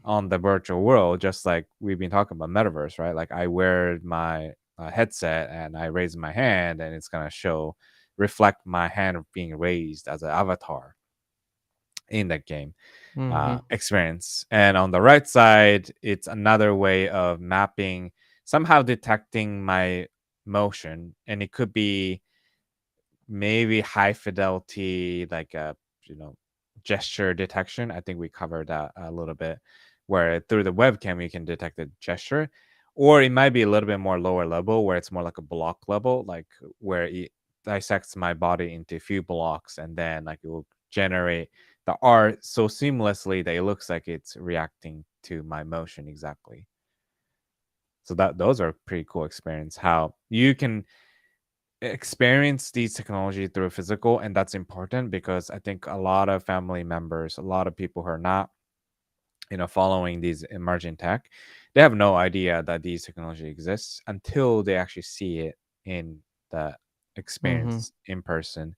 on the virtual world, just like we've been talking about metaverse, right? Like I wear my headset and I raise my hand, and it's gonna show reflect my hand being raised as an avatar in that game Hmm. experience. And on the right side, it's another way of mapping, somehow detecting my motion. And it could be maybe high fidelity, like a, you know, gesture detection. I think we covered that a little bit, where through the webcam, you can detect the gesture. Or it might be a little bit more lower level, where it's more like a block level, like where it dissects my body into a few blocks, and then like it will generate the art so seamlessly that it looks like it's reacting to my motion exactly. So that those are pretty cool experience. How you can experience these technology through physical, and that's important because I think a lot of family members, a lot of people who are not, following these emerging tech, they have no idea that these technology exists until they actually see it in the Hmm. experience in person.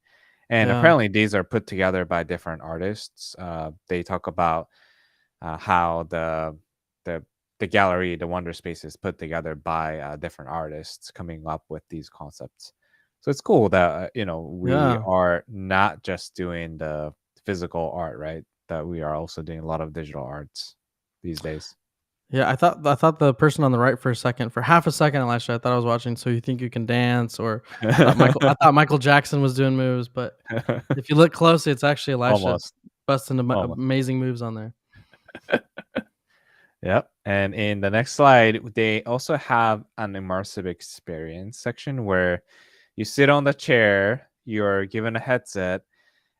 And Yeah. apparently these are put together by different artists. They talk about how the the gallery, the wonder space, is put together by different artists coming up with these concepts. So it's cool that we Yeah. are not just doing the physical art, right? That we are also doing a lot of digital arts these days. Yeah, I thought the person on the right for a second, for half a second, Elisha, I thought I was watching So You Think You Can Dance, or I thought Michael Jackson was doing moves, but if you look closely, it's actually Elisha Almost, busting almost. amazing moves on there. Yep. And in the next slide, they also have an immersive experience section where you sit on the chair, you're given a headset,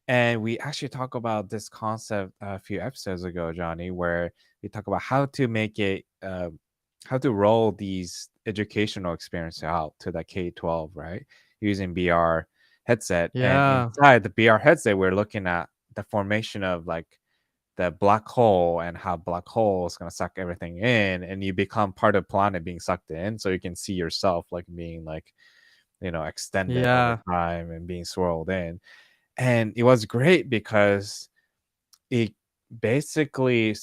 and we actually talked about this concept a few episodes ago, Johnny, where we talk about how to make it, how to roll these educational experiences out to the K-12, right? Using VR headset. And Yeah. inside the VR headset, we're looking at the formation of like the black hole and how black hole is going to suck everything in, and you become part of the planet being sucked in, so you can see yourself like being like extended over Yeah. time and being swirled in. And it was great because it basically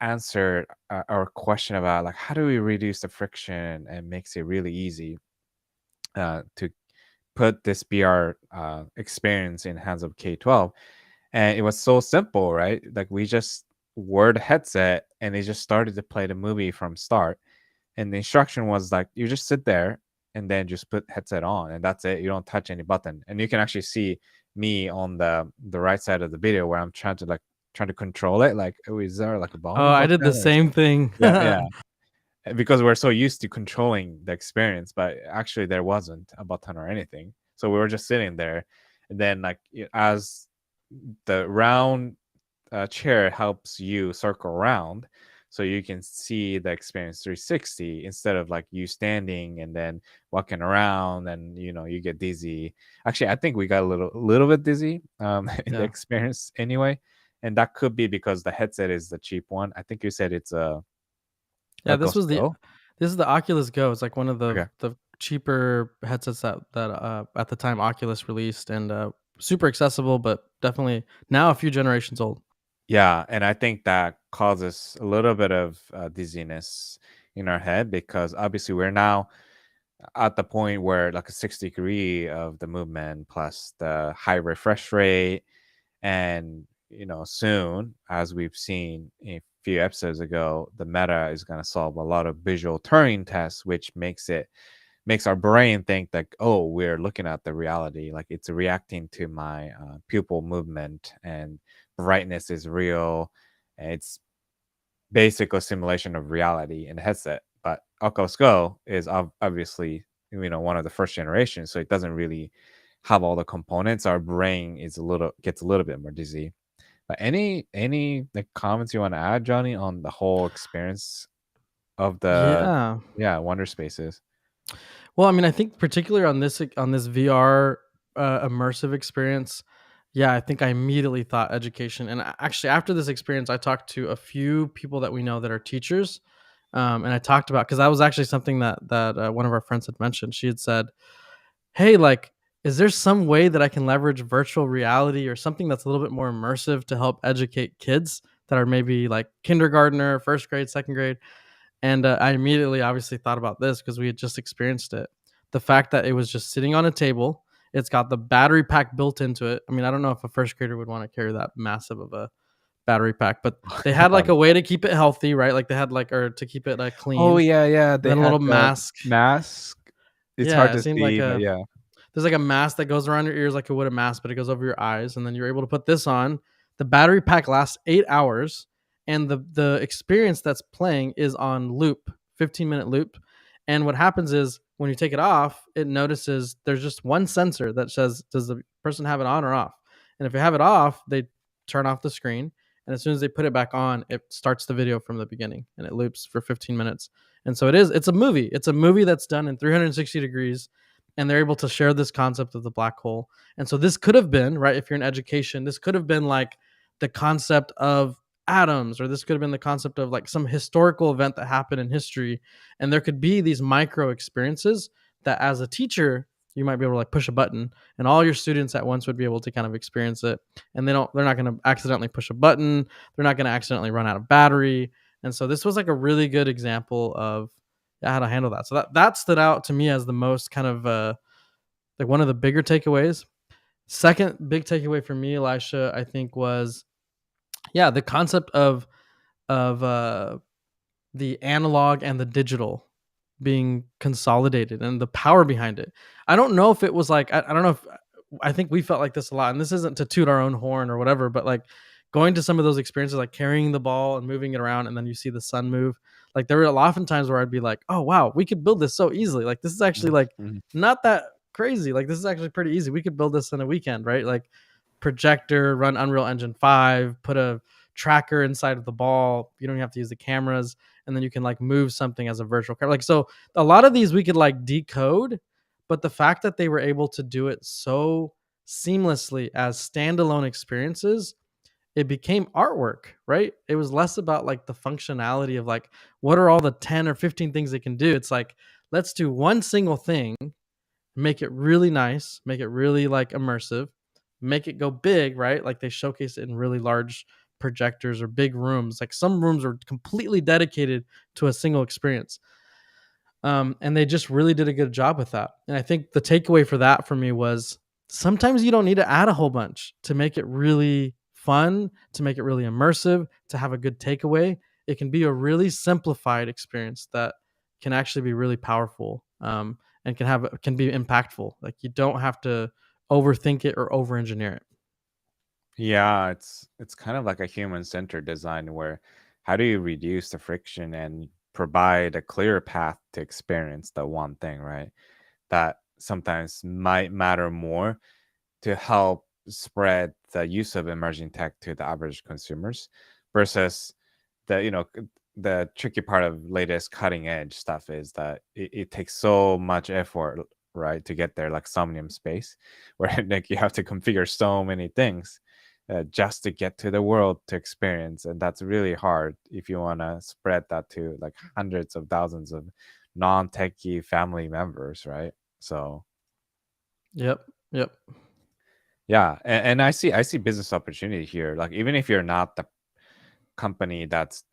answered our question about like how do we reduce the friction and makes it really easy to put this BR experience in hands of K-12. And it was so simple, right? Like we just wore the headset and they just started to play the movie from start. And the instruction was like you just sit there and then just put headset on, and that's it. You don't touch any button. And you can actually see me on the right side of the video where I'm trying to control it. Like, oh, is there like a Oh, volume I button did the or same something? thing. Yeah, yeah. Because we're so used to controlling the experience, but actually there wasn't a button or anything. So we were just sitting there, and then like as the round chair helps you circle around. so you can see the experience 360 instead of like you standing and then walking around and you get dizzy. Actually, I think we got a little bit dizzy in the Yeah. experience anyway, and that could be because the headset is the cheap one. I think you said it's a Yeah, Oculus Go. this is the Oculus Go. It's like one of Okay. the cheaper headsets that at the time Oculus released, and super accessible, but definitely now a few generations old. Yeah, and I think that causes a little bit of dizziness in our head because obviously we're now at the point where like a 6 degree of the movement plus the high refresh rate, and soon, as we've seen a few episodes ago, the Meta is going to solve a lot of visual Turing tests, which makes our brain think that, oh, we're looking at the reality, like it's reacting to my pupil movement, and brightness is real, and it's basically a simulation of reality in the headset. But Oculus Go is obviously one of the first generations, so it doesn't really have all the components. Our brain gets a little bit more dizzy. But any like comments you want to add, Johnny, on the whole experience of the Yeah. Wonder Spaces? Well, I mean, I think particularly on this VR immersive experience, yeah, I think I immediately thought education. And actually, after this experience, I talked to a few people that we know that are teachers, and I talked about, because that was actually something that one of our friends had mentioned. She had said, "Hey, like, is there some way that I can leverage virtual reality or something that's a little bit more immersive to help educate kids that are maybe like kindergartner, first grade, second grade?" And I immediately obviously thought about this because we had just experienced it. The fact that it was just sitting on a table, it's got the battery pack built into it. I mean, I don't know if a first grader would want to carry that massive of a battery pack, but they had like Um, a way to keep it healthy, right? Like they had like, or to keep it like oh clean. yeah, yeah, And they then a had little the mask. mask. It's hard Yeah, it to seemed like see, but a yeah. there's like a mask that goes around your ears like it would a mask, but it goes over your eyes, and then you're able to put this on. The battery pack lasts 8 hours, and the experience that's playing is on loop, 15-minute loop. And what happens is when you take it off, it notices there's just one sensor that says, does the person have it on or off? And if you have it off, they turn off the screen. And as soon as they put it back on, it starts the video from the beginning and it loops for 15 minutes. And so it's a movie. It's a movie that's done in 360 degrees, and they're able to share this concept of the black hole. And so this could have been, right, if you're in education, this could have been like the concept of atoms, or this could have been the concept of like some historical event that happened in history. And there could be these micro experiences that as a teacher, you might be able to like push a button and all your students at once would be able to kind of experience it. And they're not going to accidentally push a button. They're not going to accidentally run out of battery. And so this was like a really good example of how to handle that. So that stood out to me as the most kind of like one of the bigger takeaways. Second big takeaway for me, Elisha, I think was, the concept of the analog and the digital being consolidated and the power behind it. I don't know if it was like, I don't know if, I think we felt like this a lot, and this isn't to toot our own horn or whatever, but like going to some of those experiences, like carrying the ball and moving it around, and then you see the sun move. Like there were often times where I'd be like, oh wow, we could build this so easily. Like this is actually Mhm, like mhm. not that crazy. Like this is actually pretty easy. We could build this in a weekend, right? Like projector, run Unreal Engine 5, put a tracker inside of the ball. You don't have to use the cameras, and then you can like move something as a virtual camera. Like so a lot of these we could like decode, but the fact that they were able to do it so seamlessly as standalone experiences, it became artwork, right? It was less about like the functionality of like what are all the 10 or 15 things they can do. It's like let's do one single thing, make it really nice, make it really like immersive, make it go big, right? Like they showcase it in really large projectors or big rooms. Like some rooms are completely dedicated to a single experience. And they just really did a good job with that. And I think the takeaway for that for me was sometimes you don't need to add a whole bunch to make it really fun, to make it really immersive, to have a good takeaway. It can be a really simplified experience that can actually be really powerful, and can be impactful. Like you don't have to overthink it or over engineer it. Yeah, it's kind of like a human-centered design where how do you reduce the friction and provide a clear path to experience the one thing, right? That sometimes might matter more to help spread the use of emerging tech to the average consumers versus the the tricky part of latest cutting edge stuff is that it takes so much effort, right, to get there, like Somnium Space, where like you have to configure so many things just to get to the world to experience, and that's really hard if you want to spread that to like hundreds of thousands of non-techie family members, right? So Yep. Yep. yeah, and I see business opportunity here. Like even if you're not the company that's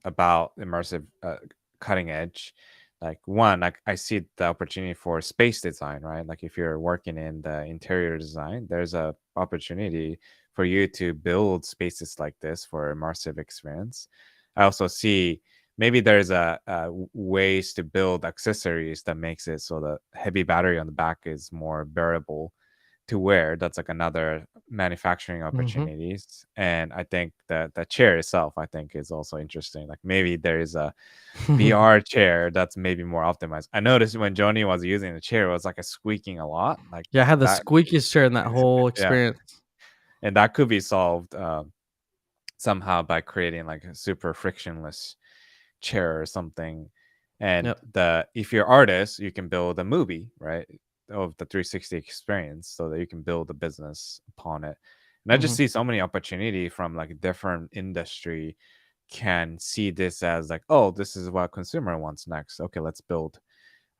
about immersive cutting edge, like one, like I see the opportunity for space design, right? Like if you're working in the interior design, there's a opportunity for you to build spaces like this for immersive experience. I also see maybe there's ways to build accessories that makes it so the heavy battery on the back is more bearable to wear. That's like another manufacturing Mm-hmm. opportunities. And I think that the chair itself, I think, is also interesting. Like maybe there is a VR chair that's maybe more optimized. I noticed when Joni was using the chair, it was like a squeaking a lot. Like Yeah, I had the that, squeakiest chair in that whole yeah. experience. And that could be solved somehow by creating like a super frictionless chair or something. And Yep. the if you're artist, you can build a movie, right, of the 360 experience so that you can build a business upon it. And I just Mm-hmm. see so many opportunity from like different industry can see this as like, oh, this is what consumer wants next. Okay, let's build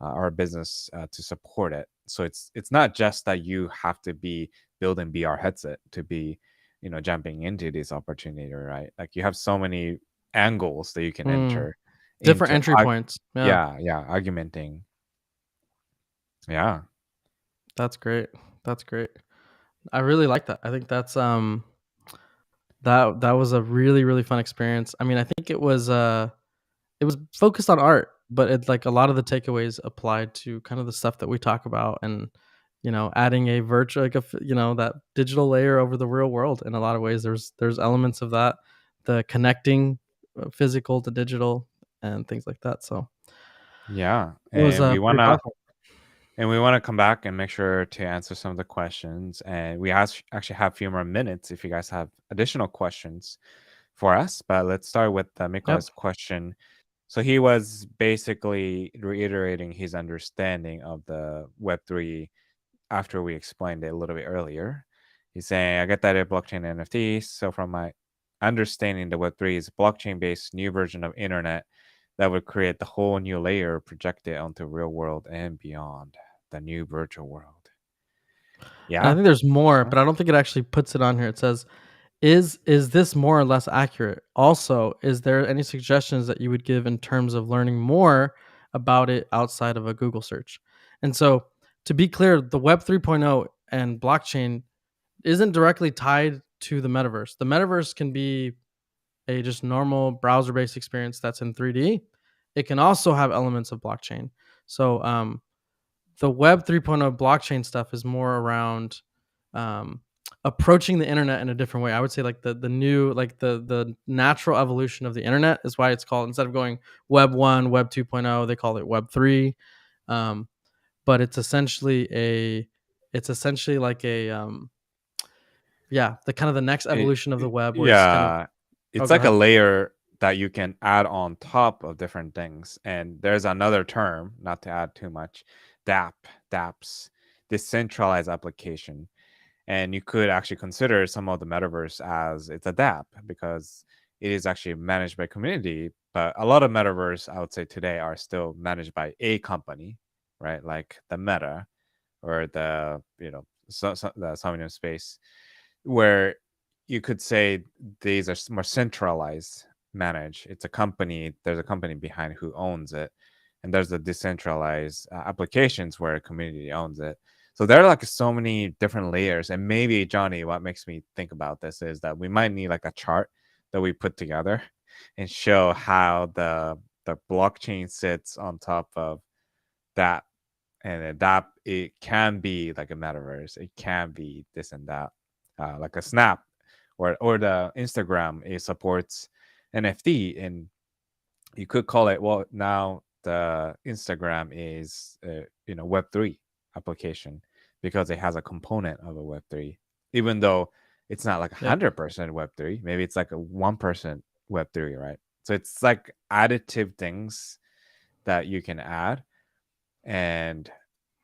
our business to support it. So it's not just that you have to be building VR headset to be, jumping into this opportunity, right? Like you have so many angles that you can Mm. enter Different into. entry points. Yeah, Yeah, yeah, argumenting. Yeah, that's great. That's great. I really like that. I think that was a really, really fun experience. I mean, I think it was focused on art, but it like a lot of the takeaways applied to kind of the stuff that we talk about, and adding a virtual, like that digital layer over the real world. In a lot of ways, there's elements of that, the connecting physical to digital and things like that. So yeah, it was pretty powerful. and we want to come back and make sure to answer some of the questions. And we actually have a few more minutes if you guys have additional questions for us. But let's start with Yep. Mikola's question. So he was basically reiterating his understanding of the Web3 after we explained it a little bit earlier. He's saying, I get that at blockchain NFTs. So from my understanding, the Web3 is a blockchain-based new version of internet that would create the whole new layer projected onto real world and beyond the new virtual world. And I Yeah. think there's more, Huh? but I don't think it actually puts it on here. It says, is this more or less accurate? Also, is there any suggestions that you would give in terms of learning more about it outside of a Google search? And so, to be clear, the Web 3.0 and blockchain isn't directly tied to the metaverse. The metaverse can be a just normal browser-based experience that's in 3D. It can also have elements of blockchain. So, the Web 3.0 blockchain stuff is more around um, approaching the internet in a different way. I would say like the new, like the natural evolution of the internet is why it's called, instead of going Web 1, Web 2.0, they call it Web 3. Um, but it's essentially like a yeah, the kind of the next evolution of the web where it's kind of. Yeah. Oh, It's go like a ahead. layer that you can add on top of different things. And there's another term, not to add too much, DApps, decentralized application. And you could actually consider some of the metaverse as it's a DApp because it is actually managed by community. But a lot of metaverse, I would say today, are still managed by a company, right? Like the Meta or the, the Somnium Space, where you could say these are more centralized managed. It's a company. There's a company behind who owns it, and there's the decentralized applications where a community owns it. So there are like so many different layers. And maybe Johnny, what makes me think about this is that we might need like a chart that we put together and show how the blockchain sits on top of that, and that it can be like a metaverse, it can be this and that, like a Snap or the Instagram, it supports NFT, and you could call it, well, now the Instagram is Web3 application because it has a component of a Web3, even though it's not like Yep. 100% Web3. Maybe it's like a 1% Web3, right? So it's like additive things that you can add, and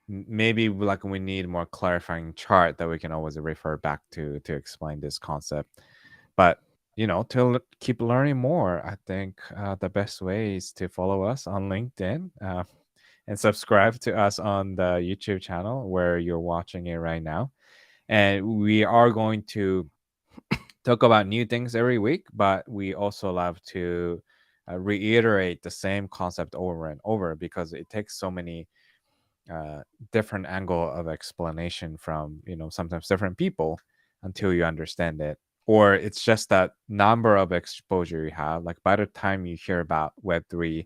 maybe like we need more clarifying chart that we can always refer back to explain this concept. But to keep learning more, I think the best way is to follow us on LinkedIn, and subscribe to us on the YouTube channel where you're watching it right now. And we are going to talk about new things every week, but we also love to reiterate the same concept over and over, because it takes so many different angle of explanation from sometimes different people until you understand it. Or it's just that number of exposure you have, like by the time you hear about Web3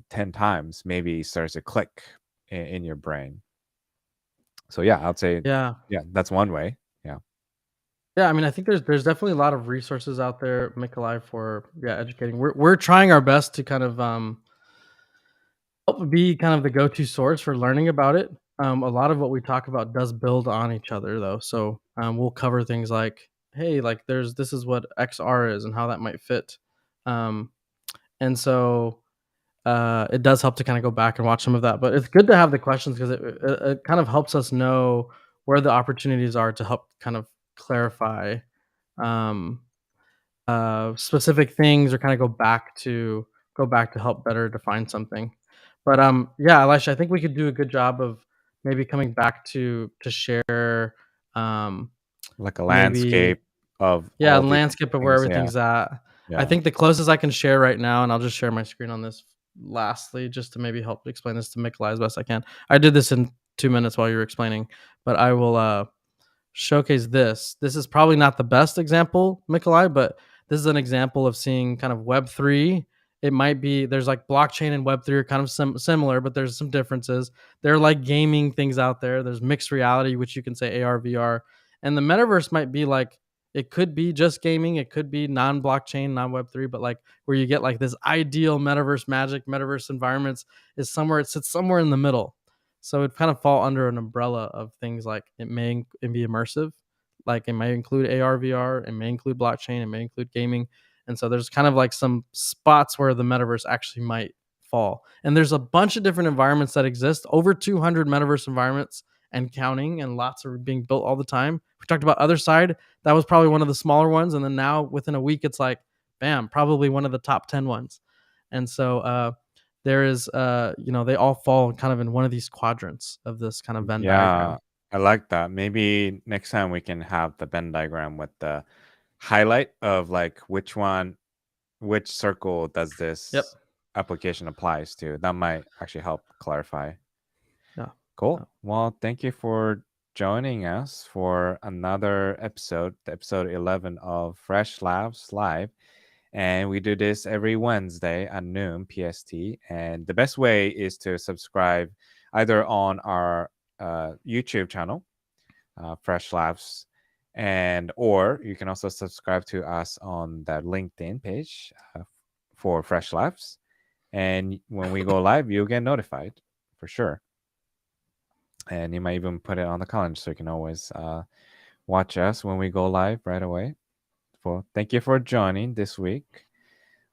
10 times, maybe it starts to click in your brain. So yeah, I'd say, Yeah. yeah, that's one way. Yeah. Yeah, I mean, I think there's definitely a lot of resources out there, Mikolai, for educating. We're trying our best to kind of help be kind of the go-to source for learning about it. A lot of what we talk about does build on each other, though. So we'll cover things like, hey, like this is what XR is and how that might fit, um, and so it does help to kind of go back and watch some of that. But it's good to have the questions because it kind of helps us know where the opportunities are to help kind of clarify um, specific things, or kind of go back to help better define something. But yeah, Elisha, I think we could do a good job of maybe coming back to share um, Like a maybe landscape of yeah, all these landscape of where things. Yeah. everything's at. I Yeah. think the closest I can share right now, and I'll just share my screen on this lastly, just to maybe help explain this to Mikolai as best I can. I did this in 2 minutes while you were explaining, but I will showcase this. This is probably not the best example, Mikolai, but this is an example of seeing kind of Web3. It might be there's like blockchain and Web3 are kind of similar, but there's some differences. There are like gaming things out there. There's mixed reality, which you can say AR, VR, and the metaverse might be like it could be just gaming, it could be non-blockchain, non-Web3, but like where you get like this ideal metaverse magic, metaverse environments is somewhere it sits somewhere in the middle. So it kind of fall under an umbrella of things like it be immersive, like it may include AR, VR, it may include blockchain, it may include gaming, and so there's kind of like some spots where the metaverse actually might fall. And there's a bunch of different environments that exist, over 200 metaverse environments and counting, and lots are being built all the time. We talked about Otherside, that was probably one of the smaller ones, and then now within a week it's like, bam, probably one of the top 10 ones. And so there is they all fall kind of in one of these quadrants of this kind of Venn Yeah. diagram. I like that. Maybe next time we can have the Venn diagram with the highlight of like which circle does Yep. this application applies to. That might actually help clarify. Yeah. Cool. Yeah. Well, thank you for joining us for another episode, the episode 11 of Fresh Labs Live. And we do this every Wednesday at noon PST. And the best way is to subscribe either on our YouTube channel, Fresh Labs, and or you can also subscribe to us on the LinkedIn page for Fresh Labs. And when we go live, you'll get notified for sure. And you might even put it on the calendar so you can always watch us when we go live right away. Well, thank you for joining this week.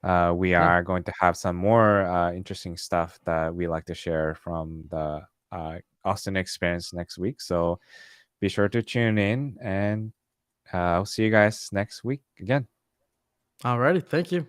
We Yeah. are going to have some more interesting stuff that we like to share from the Austin experience next week. So be sure to tune in, and I'll see you guys next week again. Alrighty. Thank you.